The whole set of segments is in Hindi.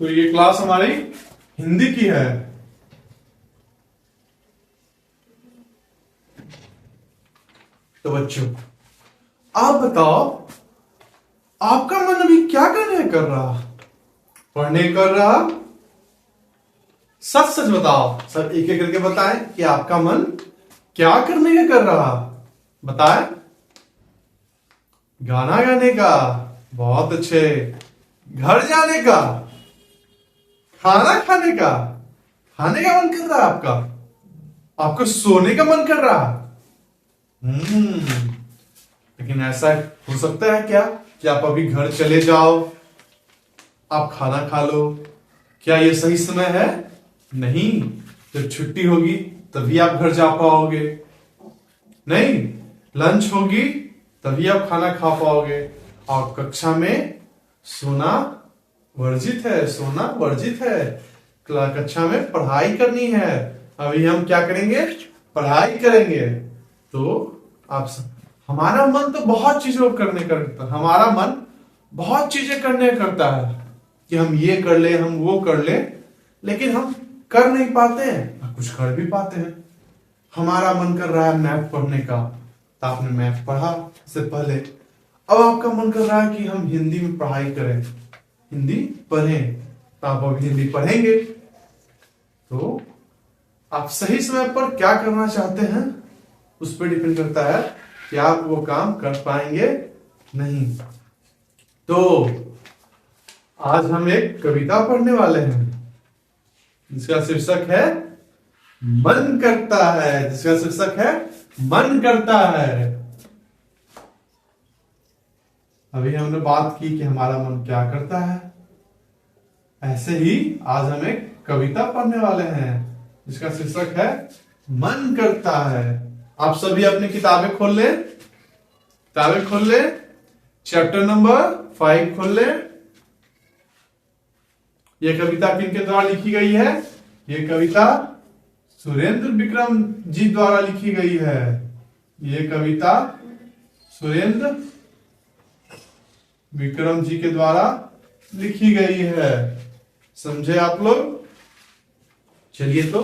तो ये क्लास हमारी हिंदी की है। तो बच्चों आप बताओ, आपका मन अभी क्या करने कर रहा? पढ़ने कर रहा? सच सच बताओ, सब एक एक करके बताएं कि आपका मन क्या करने का कर रहा? बताएं। गाना गाने का? बहुत अच्छे। घर जाने का? खाना खाने का? खाने का मन कर रहा है आपका? आपको सोने का मन कर रहा? लेकिन ऐसा हो सकता है क्या कि आप अभी घर चले जाओ, आप खाना खा लो? क्या ये सही समय है? नहीं। जब छुट्टी होगी तभी आप घर जा पाओगे। नहीं, लंच होगी तभी आप खाना खा पाओगे। और कक्षा में सोना वर्जित है, सोना वर्जित है। कक्षा में पढ़ाई करनी है। अभी हम क्या करेंगे? पढ़ाई करेंगे। तो आप हमारा मन तो बहुत चीजों करने करता है। हमारा मन बहुत चीजें करने करता है कि हम ये कर ले, हम वो कर ले, लेकिन हम कर नहीं पाते हैं, कुछ कर भी पाते हैं। हमारा मन कर रहा है मैथ पढ़ने का, तो आपने मैथ पढ़ा इससे पहले। अब आपका मन कर रहा है कि हम हिंदी में पढ़ाई करें, हिंदी पढ़ें, तो आप अब हिंदी पढ़ेंगे। तो आप सही समय पर क्या करना चाहते हैं उस पर डिपेंड करता है कि आप वो काम कर पाएंगे नहीं। तो आज हम एक कविता पढ़ने वाले हैं जिसका शीर्षक है मन करता है। जिसका शीर्षक है मन करता है। अभी हमने बात की कि हमारा मन क्या करता है, ऐसे ही आज हम एक कविता पढ़ने वाले हैं जिसका शीर्षक है मन करता है। आप सभी अपनी किताबें खोल लें, किताबें खोल लें, चैप्टर नंबर 5 खोल लें। यह कविता किनके द्वारा लिखी गई है? यह कविता सुरेंद्र विक्रम जी द्वारा लिखी गई है। यह कविता सुरेंद्र विक्रम जी के द्वारा लिखी गई है। समझे आप लोग? चलिए तो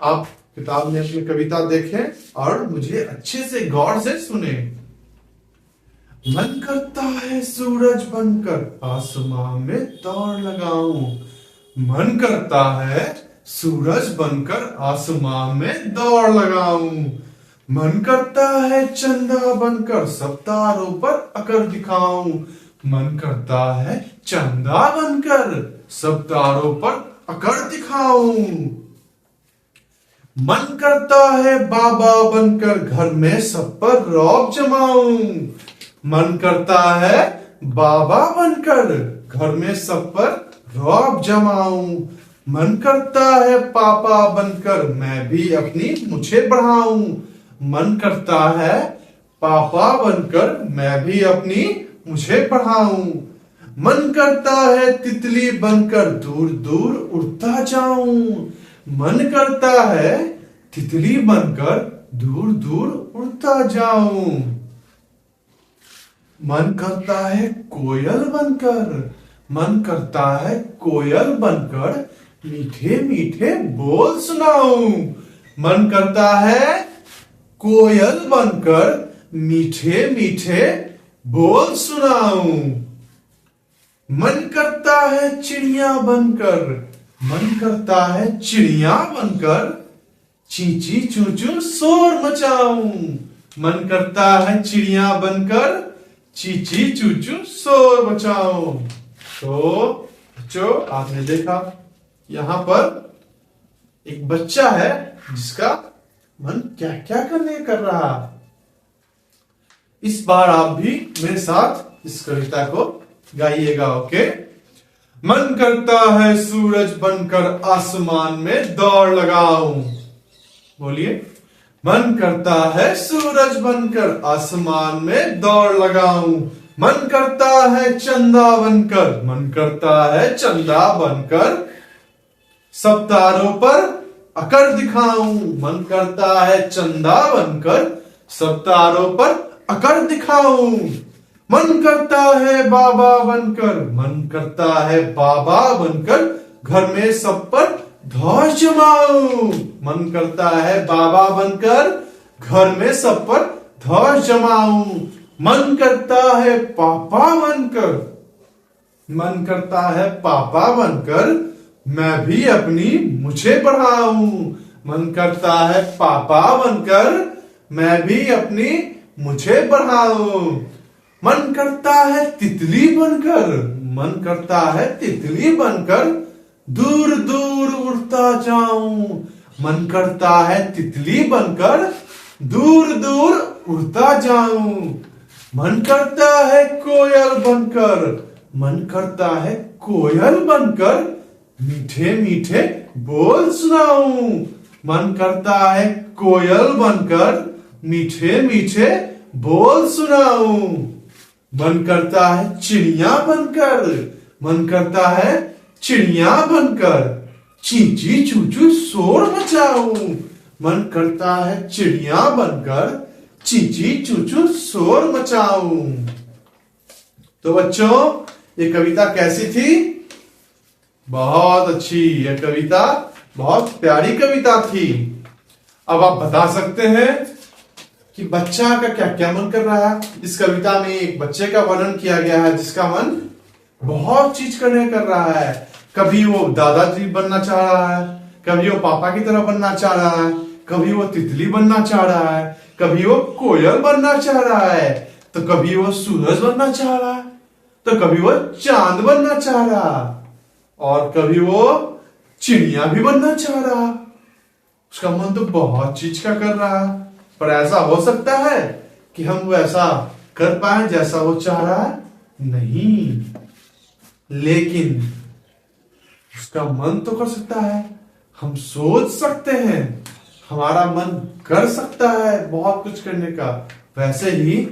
आप किताब में अपनी कविता देखें और मुझे अच्छे से गौर से सुने। मन करता है सूरज बनकर आसमां में दौड़ लगाऊं। मन करता है सूरज बनकर आसमां में दौड़ लगाऊं। मन करता है चंदा बनकर सब तारों पर अकर दिखाऊं। मन करता है चंदा बनकर सब तारों पर अकर दिखाऊं। मन करता है बाबा बनकर घर में सब पर रौब जमाऊं। मन करता है बाबा बनकर घर में सब पर रौब जमाऊं। मन करता है पापा बनकर मैं भी अपनी मुझे बढ़ाऊं। मन करता है पापा बनकर मैं भी अपनी मुझे बढ़ाऊं। मन करता है तितली बनकर दूर दूर उड़ता जाऊं। मन करता है तितली बनकर दूर दूर उड़ता जाऊं। मन करता है कोयल बनकर, मन करता है कोयल बनकर मीठे मीठे बोल सुनाऊं। मन करता है कोयल बनकर मीठे मीठे बोल सुनाऊं। मन करता है चिड़िया बनकर, मन करता है चिड़िया बनकर चींची चू चू शोर मचाऊं। मन करता है चिड़िया बनकर चींची चू चू शोर मचाऊं। तो बच्चों आपने देखा यहां पर एक बच्चा है जिसका मन क्या क्या करने कर रहा। इस बार आप भी मेरे साथ इस कविता को गाइएगा। ओके? मन करता है सूरज बनकर आसमान में दौड़ लगाऊं। बोलिए। मन करता है सूरज बनकर आसमान में दौड़ लगाऊं। मन करता है चंदा बनकर, मन करता है चंदा बनकर सब तारों पर अकर दिखाऊं। मन करता है चंदा बनकर सब तारों पर अकर दिखाऊं। मन करता है बाबा बनकर, मन करता है बाबा बनकर घर में सब पर धौंस जमाऊं। मन करता है बाबा बनकर घर में सब पर धौंस जमाऊं। मन करता है पापा बनकर, मन करता है पापा बनकर मैं भी अपनी मुझे बढ़ाऊं। मन करता है पापा बनकर मैं भी अपनी मुझे बढ़ाऊं। मन करता है तितली बनकर, मन करता है तितली बनकर दूर दूर उड़ता जाऊं। मन करता है तितली बनकर दूर दूर उड़ता जाऊं। मन करता है कोयल बनकर, मन करता है कोयल बनकर मीठे मीठे बोल सुनाऊं। मन करता है कोयल बनकर मीठे मीठे बोल सुनाऊं। मन करता है चिड़िया बनकर, मन करता है चिड़िया बनकर चींची चूचू शोर मचाऊं। मन करता है चिड़िया बनकर चींची चूचू शोर मचाऊं। तो बच्चों, ये कविता कैसी थी? बहुत अच्छी। यह कविता बहुत प्यारी कविता थी। अब आप बता सकते हैं कि बच्चा का क्या क्या मन कर रहा है। इस कविता में एक बच्चे का वर्णन किया गया है जिसका मन बहुत चीज करने कर रहा है। कभी वो दादाजी बनना चाह रहा है, कभी वो पापा की तरह बनना चाह रहा है, कभी वो तितली बनना चाह रहा है, कभी वो कोयल बनना चाह रहा है, तो कभी वो सूरज बनना चाह रहा है, तो कभी वो चांद बनना चाह रहा, और कभी वो चिड़िया भी बनना चाह रहा। उसका मन तो बहुत चीज का कर रहा है। पर ऐसा हो सकता है कि हम वैसा कर पाए जैसा वो चाह रहा है? नहीं, लेकिन उसका मन तो कर सकता है। हम सोच सकते हैं, हमारा मन कर सकता है बहुत कुछ करने का। वैसे ही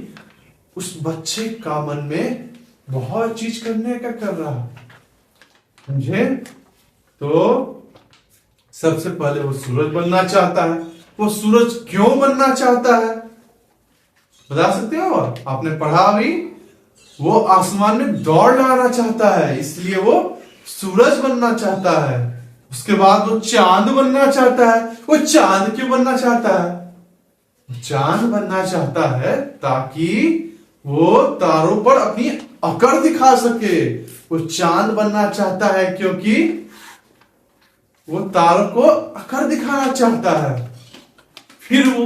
उस बच्चे का मन में बहुत चीज करने का कर रहा, समझे? तो सबसे पहले वो सूरज बनना चाहता है। वो सूरज क्यों बनना चाहता है बता सकते हो? आपने पढ़ा अभी, वो आसमान में दौड़ लगाना चाहता है, इसलिए वो सूरज बनना चाहता है। उसके बाद वो चांद बनना चाहता है। वो चांद क्यों बनना चाहता है? चांद बनना चाहता है ताकि वो तारों पर अपनी अकड़ दिखा सके। वो चांद बनना चाहता है क्योंकि वो तारों को अकड़ दिखाना चाहता है। फिर वो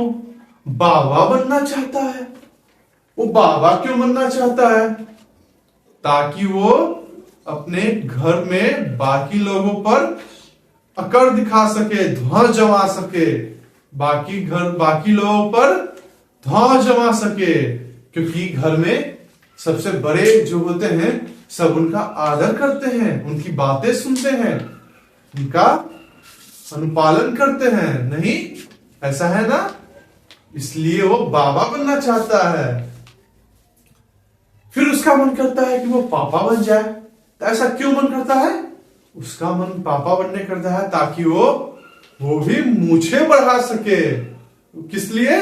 बाबा बनना चाहता है। वो बाबा क्यों बनना चाहता है? ताकि वो अपने घर में बाकी लोगों पर अकड़ दिखा सके, धौंस जमा सके, बाकी लोगों पर धौंस जमा सके। क्योंकि घर में सबसे बड़े जो होते हैं सब उनका आदर करते हैं, उनकी बातें सुनते हैं, उनका अनुपालन करते हैं। नहीं, ऐसा है ना? इसलिए वो बाबा बनना चाहता है। फिर उसका मन करता है कि वो पापा बन जाए। तो ऐसा क्यों मन करता है? उसका मन पापा बनने करता है ताकि वो भी मूछें बढ़ा सके। किस लिए?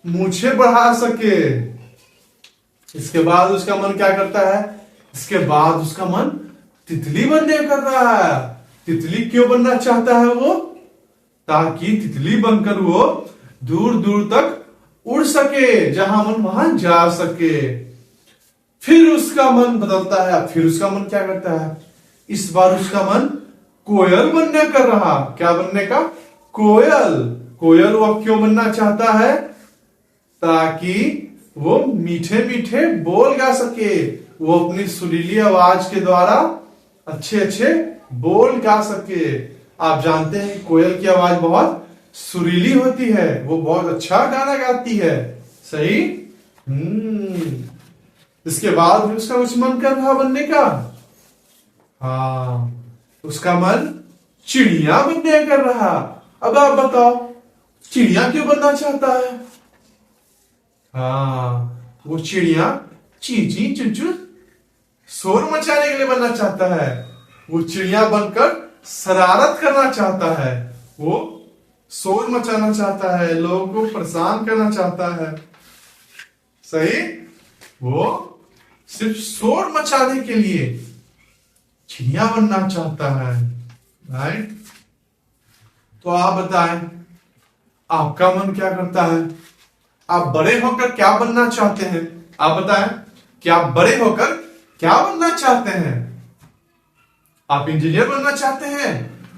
मूछें बढ़ा सके। इसके बाद उसका मन क्या करता है? इसके बाद उसका मन तितली बनने कर रहा है। तितली क्यों बनना चाहता है वो? ताकि तितली बनकर वो दूर दूर तक उड़ सके, जहां मन वहां जा सके। फिर उसका मन बदलता है। फिर उसका मन क्या करता है? इस बार उसका मन कोयल बनने कर रहा। क्या बनने का? कोयल। कोयल वो क्यों बनना चाहता है? ताकि वो मीठे मीठे बोल गा सके। वो अपनी सुरीली आवाज के द्वारा अच्छे अच्छे बोल गा सके। आप जानते हैं कोयल की आवाज बहुत सुरीली होती है, वो बहुत अच्छा गाना गाती है। सही? इसके बाद भी उसका कुछ मन कर रहा बनने का। हाँ, उसका मन चिड़िया बनने कर रहा। अब आप बताओ, चिड़िया क्यों बनना चाहता है? हाँ, वो चिड़िया चींची चुचू शोर मचाने के लिए बनना चाहता है। वो चिड़िया बनकर शरारत करना चाहता है। वो शोर मचाना चाहता है, लोगों को परेशान करना चाहता है। सही? वो सिर्फ शोर मचाने के लिए चिड़िया बनना चाहता है, राइट? तो आप बताएं, आपका मन क्या करता है? आप बड़े होकर क्या बनना चाहते हैं? आप बताएं कि आप बड़े होकर क्या बनना चाहते हैं? आप इंजीनियर बनना चाहते हैं?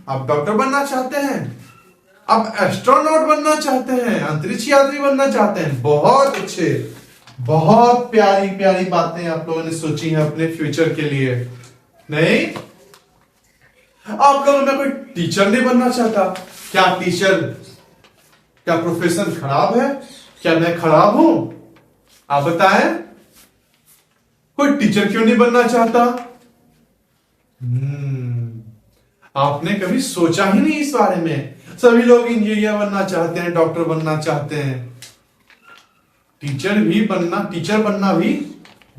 आप डॉक्टर बनना चाहते हैं? आप एस्ट्रोनॉट बनना चाहते हैं? अंतरिक्ष यात्री बनना चाहते हैं? बहुत अच्छे, बहुत प्यारी प्यारी बातें आप लोगों ने सोची हैं अपने फ्यूचर के लिए, नहीं? आप लोगों में कोई टीचर नहीं बनना चाहता? क्या टीचर, क्या प्रोफेशन खराब है? क्या मैं खराब हूं? आप बताएं, कोई टीचर क्यों नहीं बनना चाहता? आपने कभी सोचा ही नहीं इस बारे में। सभी लोग इंजीनियर बनना चाहते हैं, डॉक्टर बनना चाहते हैं। टीचर बनना भी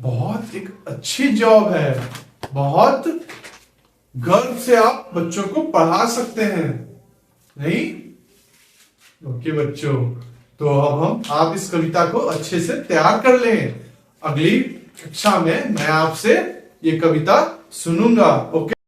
बहुत एक अच्छी जॉब है। बहुत गर्व से आप बच्चों को पढ़ा सकते हैं, नहीं? ओके बच्चों, तो अब आप इस कविता को अच्छे से तैयार कर लें। अगली कक्षा में मैं आपसे ये कविता सुनूंगा। ओके।